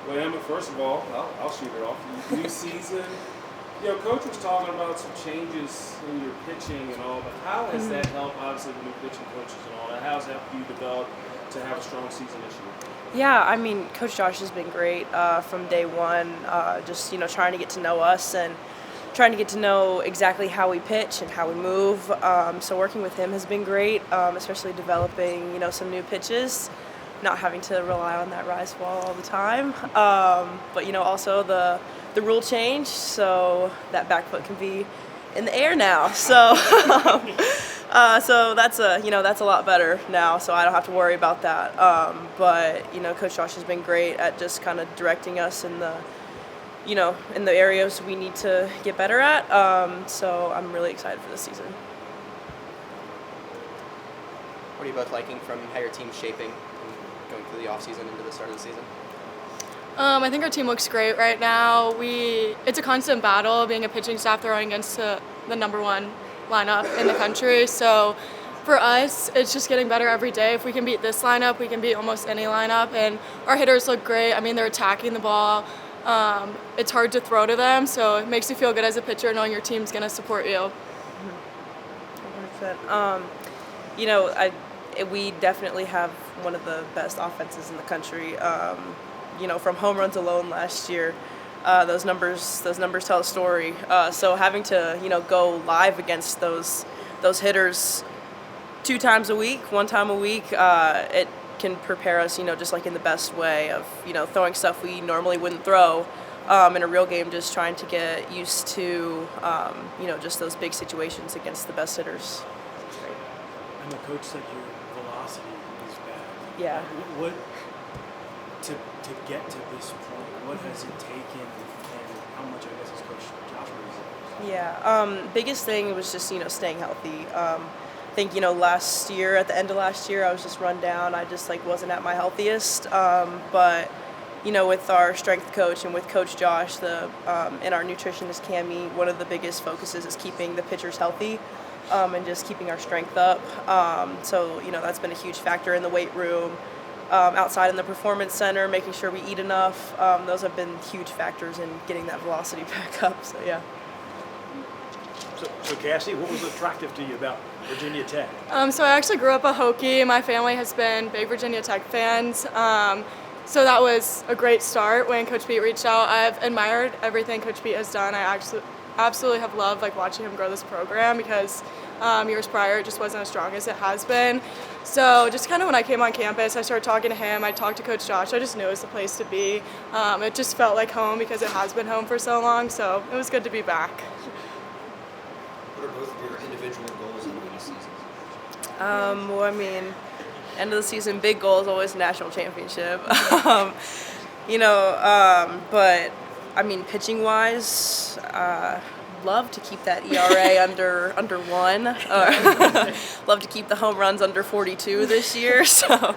Well, Emma, first of all, I'll shoot it off. New season. Coach was talking about some changes in your pitching and all, but how has that helped, obviously, the new pitching coaches and all that? How has it helped you develop to have a strong season this year? Yeah, I mean, Coach Josh has been great from day one, just, trying to get to know us and trying to get to know exactly how we pitch and how we move. So working with him has been great, especially developing, some new pitches, not having to rely on that rise ball all the time. But, also the rule change, so that back foot can be in the air now. So so that's a lot better now, so I don't have to worry about that. But Coach Josh has been great at just kind of directing us in the areas we need to get better at. So I'm really excited for this season. What are you both liking from how your team's shaping going through the offseason into the start of the season? I think our team looks great right now. It's a constant battle being a pitching staff throwing against the number one lineup in the country. So for us, it's just getting better every day. If we can beat this lineup, we can beat almost any lineup. And our hitters look great. I mean, they're attacking the ball. It's hard to throw to them, so it makes you feel good as a pitcher knowing your team's going to support you. 100%. We definitely have one of the best offenses in the country. From home runs alone last year, those numbers tell a story. So having to go live against those hitters 2 times a week, 1 time a week, it can prepare us, just like in the best way of throwing stuff we normally wouldn't throw in a real game. Just trying to get used to just those big situations against the best hitters. And the coach said your velocity is bad. Yeah. What to get to this point? What has it taken, and how much I guess is Coach Josh really? Yeah. Biggest thing was just staying healthy. I think last year, at the end of last year, I was just run down. I just wasn't at my healthiest. But with our strength coach and with Coach Josh, and our nutritionist Cami, one of the biggest focuses is keeping the pitchers healthy. And just keeping our strength up. So that's been a huge factor in the weight room, outside in the performance center, making sure we eat enough. Those have been huge factors in getting that velocity back up. So yeah. So Cassie, what was attractive to you about Virginia Tech? So I actually grew up a Hokie. My family has been big Virginia Tech fans. So that was a great start when Coach Pete reached out. I've admired everything Coach Pete has done. I absolutely have loved watching him grow this program because years prior it just wasn't as strong as it has been. So just kind of when I came on campus, I started talking to him. I talked to Coach Josh. I just knew it was the place to be. It just felt like home because it has been home for so long. So it was good to be back. What are both of your individual goals in the season? Well, I mean, end of the season, big goal is always national championship. But I mean, pitching wise, love to keep that ERA under 1. Love to keep the home runs under 42 this year. So,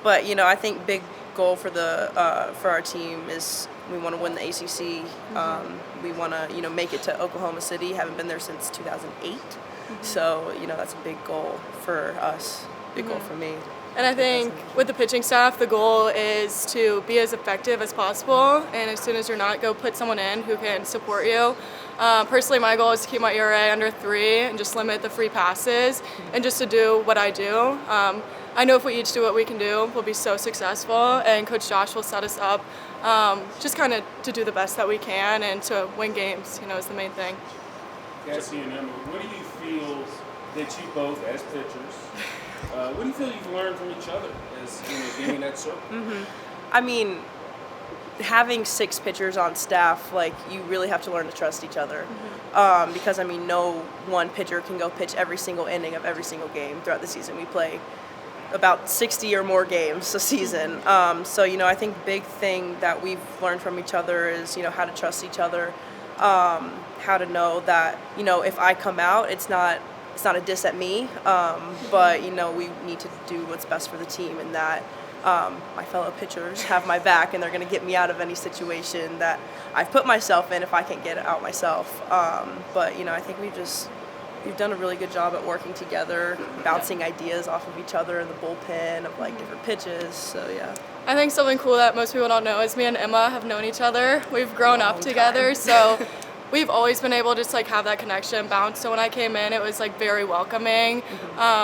but I think big goal for our team is we want to win the ACC. We want to make it to Oklahoma City. Haven't been there since 2008. So that's a big goal for us. Big goal for me. And I think with the pitching staff, the goal is to be as effective as possible. And as soon as you're not, go put someone in who can support you. Personally, my goal is to keep my ERA under 3 and just limit the free passes and just to do what I do. I know if we each do what we can do, we'll be so successful. And Coach Josh will set us up just kind of to do the best that we can and to win games, is the main thing. Cassie and Emma, what do you feel that you both, as pitchers, what do you feel you've learned from each other as being in that circle? I mean, having 6 pitchers on staff, you really have to learn to trust each other. Because no one pitcher can go pitch every single inning of every single game throughout the season. We play about 60 or more games a season. So I think big thing that we've learned from each other is how to trust each other, how to know that if I come out, it's not a diss at me, but we need to do what's best for the team, and that my fellow pitchers have my back and they're going to get me out of any situation that I've put myself in if I can't get it out myself. But I think we've done a really good job at working together, bouncing ideas off of each other in the bullpen of different pitches. So yeah. I think something cool that most people don't know is me and Emma have known each other. We've grown up together, so we've always been able to just like have that connection bounce. So when I came in, it was like very welcoming.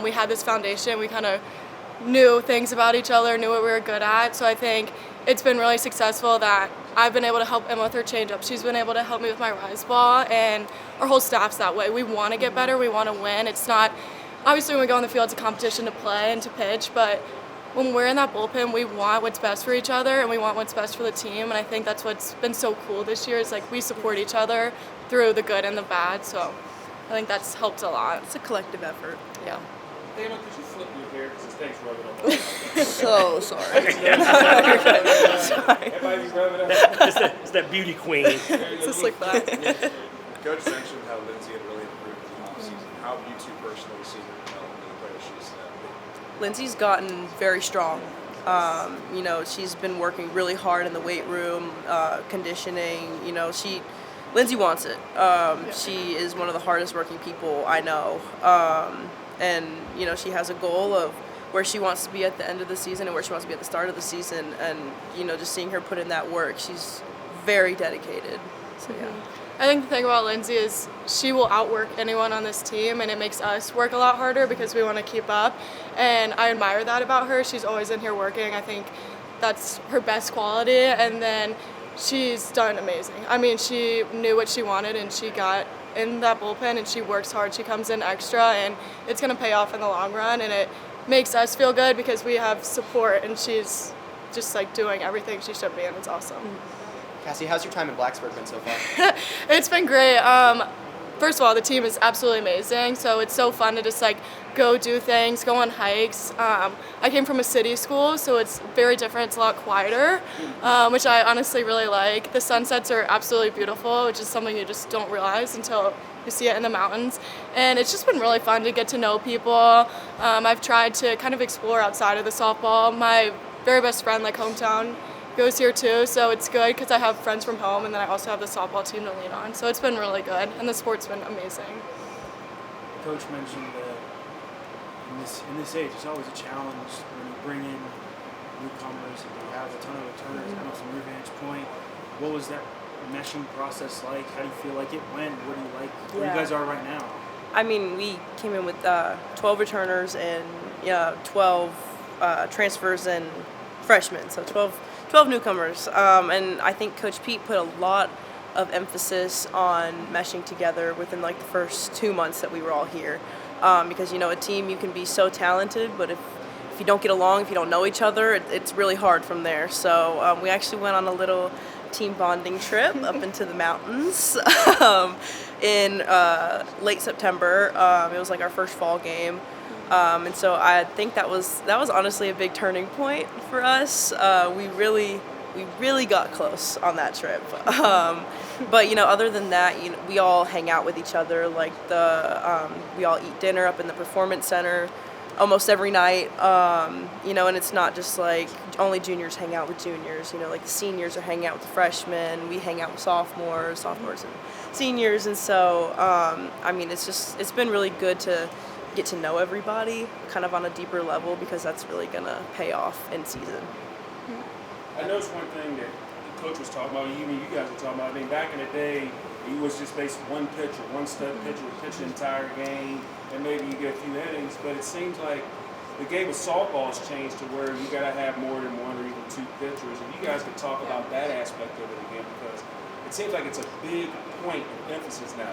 We had this foundation. We kind of knew things about each other, knew what we were good at. So I think it's been really successful that I've been able to help Emma with her changeup. She's been able to help me with my rise ball, and our whole staff's that way. We want to get better. We want to win. It's not, obviously when we go on the field, it's a competition to play and to pitch, but when we're in that bullpen, we want what's best for each other and we want what's best for the team. And I think that's what's been so cool this year is like we support each other through the good and the bad. So I think that's helped a lot. It's a collective effort. Yeah. Dana, could you flip your hair because this thing's rubbing on my So sorry. Everybody rubbing up. It's that beauty queen. It's a slick back. Coach mentioned how Lindsay had really improved in the offseason. How have you two personally seen her develop into the player she's been? Lindsay's gotten very strong. You know, she's been working really hard in the weight room, conditioning. You know, Lindsay wants it. She is one of the hardest working people I know. And, you know, she has a goal of where she wants to be at the end of the season and where she wants to be at the start of the season. And, you know, just seeing her put in that work, she's very dedicated. So, yeah. I think the thing about Lindsay is she will outwork anyone on this team, and it makes us work a lot harder because we want to keep up. And I admire that about her. She's always in here working. I think that's her best quality. And then she's done amazing. I mean, she knew what she wanted, and she got in that bullpen, and she works hard. She comes in extra, and it's going to pay off in the long run. And it makes us feel good because we have support, and she's just like doing everything she should be, and it's awesome. Cassie, how's your time in Blacksburg been so far? It's been great. First of all, the team is absolutely amazing, so it's so fun to just like go do things, go on hikes. I came from a city school, so it's very different. It's a lot quieter, which I honestly really like. The sunsets are absolutely beautiful, which is something you just don't realize until you see it in the mountains. And it's just been really fun to get to know people. I've tried to kind of explore outside of the softball. My very best friend, like hometown, goes here too, so it's good because I have friends from home, and then I also have the softball team to lean on. So it's been really good, and the sport's been amazing. Coach mentioned that in this age, it's always a challenge when you bring in newcomers and you have a ton of returners. I know from your vantage point, what was that meshing process like? How do you feel like it went? What do you like? Where you guys are right now? I mean, we came in with 12 returners and 12 transfers and freshmen, so 12 newcomers. And I think Coach Pete put a lot of emphasis on meshing together within like the first 2 months that we were all here. Because, you know, a team, you can be so talented, but if you don't get along, if you don't know each other, it's really hard from there. So we actually went on a little team bonding trip up into the mountains in late September. It was like our first fall game. And so I think that was honestly a big turning point for us. We really got close on that trip. But you know, other than that, you know, we all hang out with each other. Like we all eat dinner up in the performance center almost every night. You know, and it's not just like only juniors hang out with juniors. You know, like the seniors are hanging out with the freshmen. We hang out with sophomores and seniors. And so, I mean, it's been really good to get to know everybody kind of on a deeper level because that's really going to pay off in season. I noticed one thing that the coach was talking about, you guys were talking about. I mean, back in the day, it was just basically one pitcher, one stud pitcher would pitch the entire game, and maybe you get a few innings. But it seems like the game of softball has changed to where you got to have more than one or even two pitchers. And you guys could talk about that aspect of it again because it seems like it's a big point of emphasis now.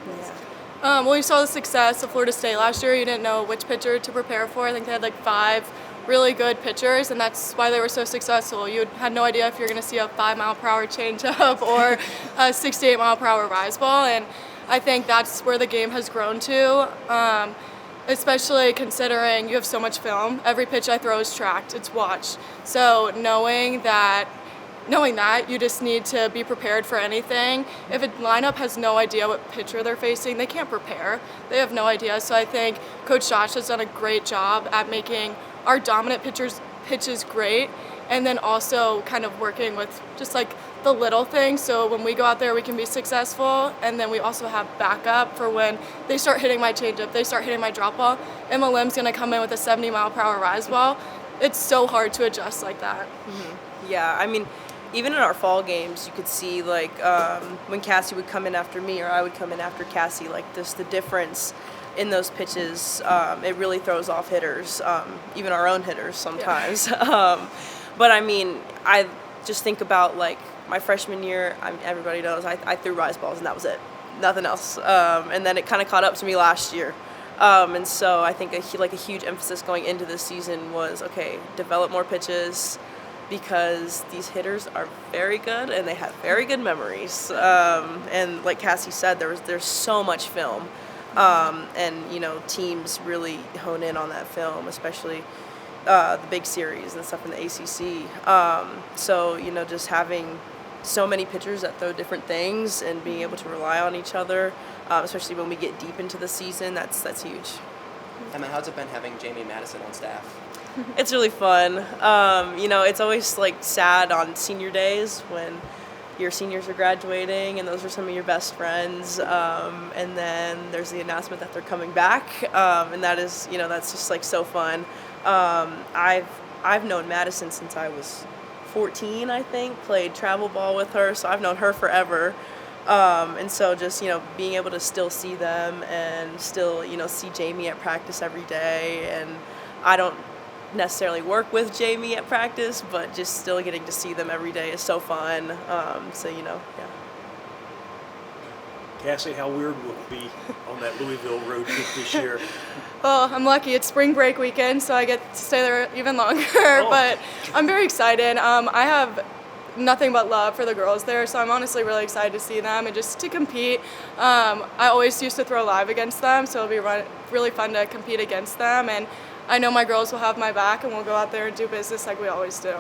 Yeah. Well, you saw the success of Florida State last year. You didn't know which pitcher to prepare for. I think they had like 5 really good pitchers, and that's why they were so successful. You had no idea if you're going to see a 5-mile-per-hour changeup or a 68-mile-per-hour rise ball, and I think that's where the game has grown to, especially considering you have so much film. Every pitch I throw is tracked. It's watched. So knowing that, you just need to be prepared for anything. If a lineup has no idea what pitcher they're facing, they can't prepare. They have no idea. So I think Coach Josh has done a great job at making our dominant pitches great, and then also kind of working with just like the little things. So when we go out there, we can be successful, and then we also have backup for when they start hitting my changeup, they start hitting my drop ball. Emma Lim's going to come in with a 70-mile-per-hour rise ball. it's so hard to adjust like that. Yeah, I mean, even in our fall games, you could see like when Cassie would come in after me or I would come in after Cassie, like the difference in those pitches, it really throws off hitters, even our own hitters sometimes. Yeah. But I mean, I just think about like my freshman year. Everybody knows I threw rise balls and that was it, nothing else. And then it kind of caught up to me last year. And so I think a huge emphasis going into this season was, okay, develop more pitches because these hitters are very good and they have very good memories. And like Cassie said, there's so much film. And, you know, teams really hone in on that film, especially the big series and stuff in the ACC. So, you know, just having so many pitchers that throw different things and being able to rely on each other, especially when we get deep into the season, that's huge. Emma, how's it been having Jamie Madison on staff? It's really fun. You know, it's always like sad on senior days when your seniors are graduating and those are some of your best friends. And then there's the announcement that they're coming back. And that is, you know, that's just like so fun. I've known Madison since I was 14, I think, played travel ball with her. So I've known her forever. And so just, you know, being able to still see them and still, you know, see Jamie at practice every day. And I don't necessarily work with Jamie at practice, but just still getting to see them every day is so fun. So, you know, yeah. Cassie, how weird will it be on that Louisville road trip this year? Well, I'm lucky. It's spring break weekend, so I get to stay there even longer. But I'm very excited. I have nothing but love for the girls there, so I'm honestly really excited to see them and just to compete. I always used to throw live against them, so it'll be really fun to compete against them. And I know my girls will have my back, and we'll go out there and do business like we always do.